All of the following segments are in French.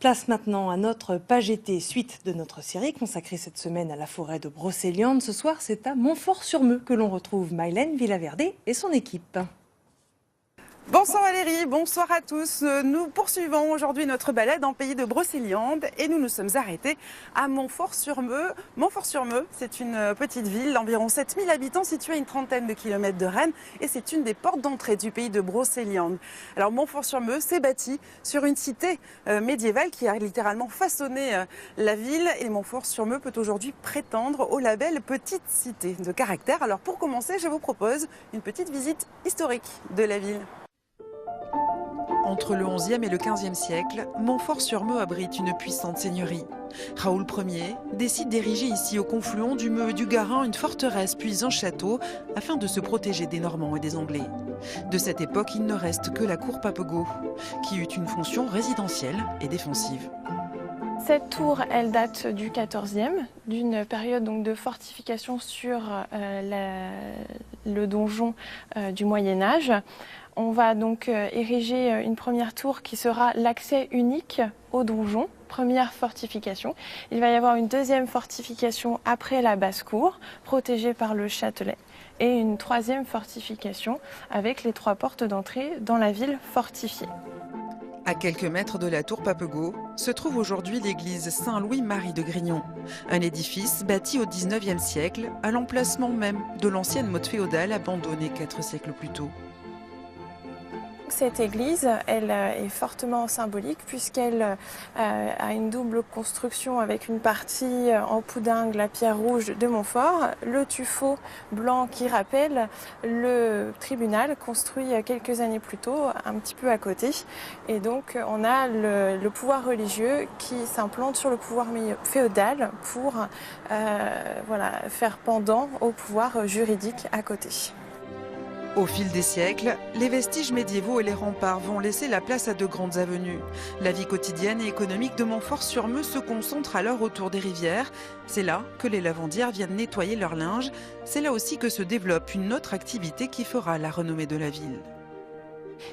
Place maintenant à notre page été, suite de notre série consacrée cette semaine à la forêt de Brocéliande. Ce soir, c'est à Montfort-sur-Meux que l'on retrouve Mylène Villaverde et son équipe. Bonsoir Valérie, bonsoir à tous. Nous poursuivons aujourd'hui notre balade en pays de Brocéliande et nous nous sommes arrêtés à Montfort-sur-Meux. Montfort-sur-Meux, c'est une petite ville d'environ 7000 habitants située à une trentaine de kilomètres de Rennes et c'est une des portes d'entrée du pays de Brocéliande. Alors Montfort-sur-Meux s'est bâti sur une cité médiévale qui a littéralement façonné la ville et Montfort-sur-Meux peut aujourd'hui prétendre au label Petite Cité de caractère. Alors pour commencer, je vous propose une petite visite historique de la ville. Entre le XIe et le XVe siècle, Montfort-sur-Meux abrite une puissante seigneurie. Raoul Ier décide d'ériger ici au confluent du Meux et du Garin une forteresse puis un château afin de se protéger des Normands et des Anglais. De cette époque, il ne reste que la cour Papegaut, qui eut une fonction résidentielle et défensive. Cette tour, elle date du XIVe, d'une période donc de fortification sur le donjon du Moyen-Âge. On va donc ériger une première tour qui sera l'accès unique au donjon, première fortification. Il va y avoir une deuxième fortification après la basse-cour, protégée par le châtelet, et une troisième fortification avec les 3 portes d'entrée dans la ville fortifiée. À quelques mètres de la tour Papegaut se trouve aujourd'hui l'église Saint-Louis-Marie de Grignon, un édifice bâti au XIXe siècle à l'emplacement même de l'ancienne motte féodale abandonnée 4 siècles plus tôt. Cette église, elle est fortement symbolique puisqu'elle a une double construction avec une partie en poudingue, la pierre rouge de Montfort, le tuffeau blanc qui rappelle le tribunal construit quelques années plus tôt, un petit peu à côté. Et donc on a le pouvoir religieux qui s'implante sur le pouvoir féodal pour faire pendant au pouvoir juridique à côté. Au fil des siècles, les vestiges médiévaux et les remparts vont laisser la place à de grandes avenues. La vie quotidienne et économique de Montfort-sur-Meux se concentre alors autour des rivières. C'est là que les lavandières viennent nettoyer leur linge. C'est là aussi que se développe une autre activité qui fera la renommée de la ville.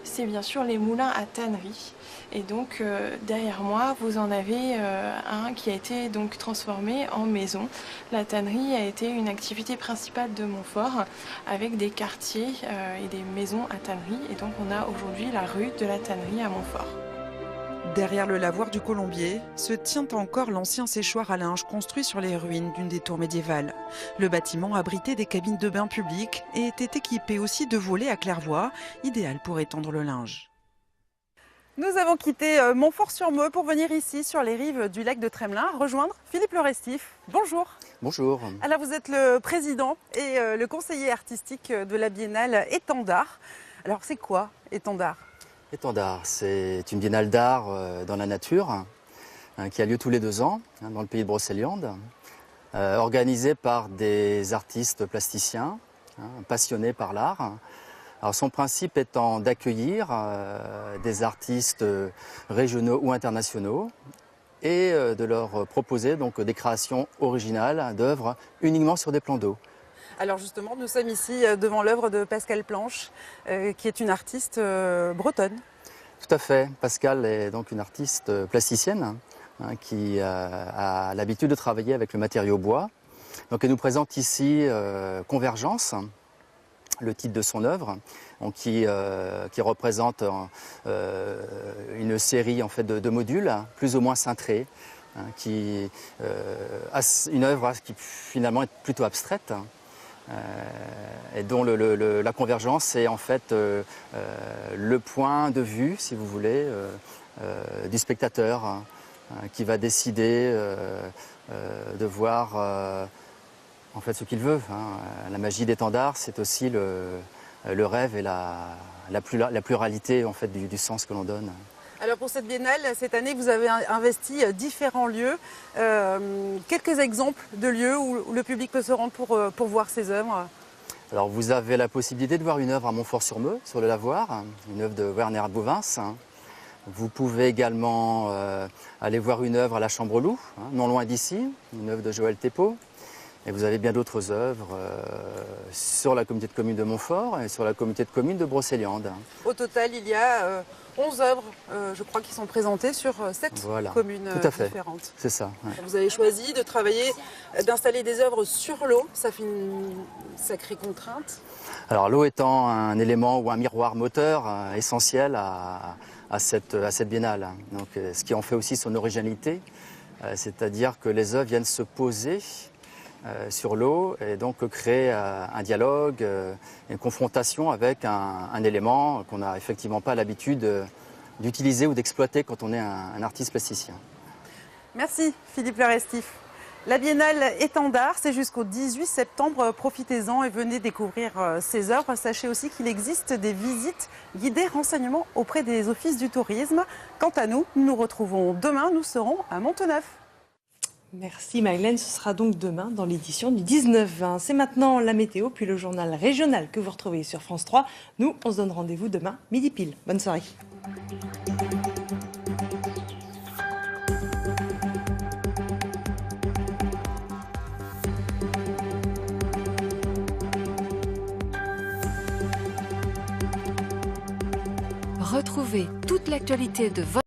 C'est bien sûr les moulins à tannerie. Et donc derrière moi, vous en avez un qui a été donc transformé en maison. La tannerie a été une activité principale de Montfort avec des quartiers et des maisons à tannerie. Et donc on a aujourd'hui la rue de la tannerie à Montfort. Derrière le lavoir du Colombier se tient encore l'ancien séchoir à linge construit sur les ruines d'une des tours médiévales. Le bâtiment abritait des cabines de bain publiques et était équipé aussi de volets à claire-voie, idéal pour étendre le linge. Nous avons quitté Montfort-sur-Meux pour venir ici, sur les rives du lac de Tremelin, rejoindre Philippe Le Restif. Bonjour. Bonjour. Alors vous êtes le président et le conseiller artistique de la biennale Étendard. Alors c'est quoi Étendard ? Étendard, c'est une biennale d'art dans la nature qui a lieu tous les 2 ans dans le pays de Brocéliande, organisée par des artistes plasticiens passionnés par l'art. Alors son principe étant d'accueillir des artistes régionaux ou internationaux et de leur proposer donc des créations originales d'œuvres uniquement sur des plans d'eau. Alors justement, nous sommes ici devant l'œuvre de Pascale Planche, qui est une artiste bretonne. Tout à fait. Pascale est donc une artiste plasticienne qui a l'habitude de travailler avec le matériau bois. Donc elle nous présente ici Convergence, le titre de son œuvre, donc qui représente une série en fait, de modules plus ou moins cintrés, qui a une œuvre qui finalement est plutôt abstraite. Et dont la convergence est en fait le point de vue, si vous voulez, du spectateur qui va décider de voir en fait ce qu'il veut. La magie d'Étendard, c'est aussi le rêve et la pluralité en fait, du sens que l'on donne. Alors pour cette biennale, cette année, vous avez investi différents lieux. Quelques exemples de lieux où le public peut se rendre pour voir ces œuvres. Alors vous avez la possibilité de voir une œuvre à Montfort-sur-Meux, sur le lavoir, une œuvre de Werner Bouvens. Vous pouvez également aller voir une œuvre à la Chambre-Loup, non loin d'ici, une œuvre de Joël Thépeau. Et vous avez bien d'autres œuvres sur la communauté de communes de Montfort et sur la communauté de communes de Brocéliande. Au total, il y a 11 œuvres, je crois, qui sont présentées sur 7 Voilà, communes tout à fait. différentes. C'est ça. Ouais. Vous avez choisi de travailler, d'installer des œuvres sur l'eau. Ça fait une sacrée contrainte. Alors l'eau étant un élément ou un miroir moteur essentiel à cette biennale. Donc, ce qui en fait aussi son originalité, c'est-à-dire que les œuvres viennent se poser sur l'eau et donc créer un dialogue, une confrontation avec un élément qu'on n'a effectivement pas l'habitude d'utiliser ou d'exploiter quand on est un artiste plasticien. Merci Philippe Lerestif. La Biennale Étendard, c'est jusqu'au 18 septembre. Profitez-en et venez découvrir ces œuvres. Sachez aussi qu'il existe des visites guidées, renseignements auprès des offices du tourisme. Quant à nous, nous nous retrouvons demain. Nous serons à Monteneuf. Merci Mylène, ce sera donc demain dans l'édition du 19-20. C'est maintenant la météo, puis le journal régional que vous retrouvez sur France 3. Nous, on se donne rendez-vous demain, midi pile. Bonne soirée. Retrouvez toute l'actualité de votre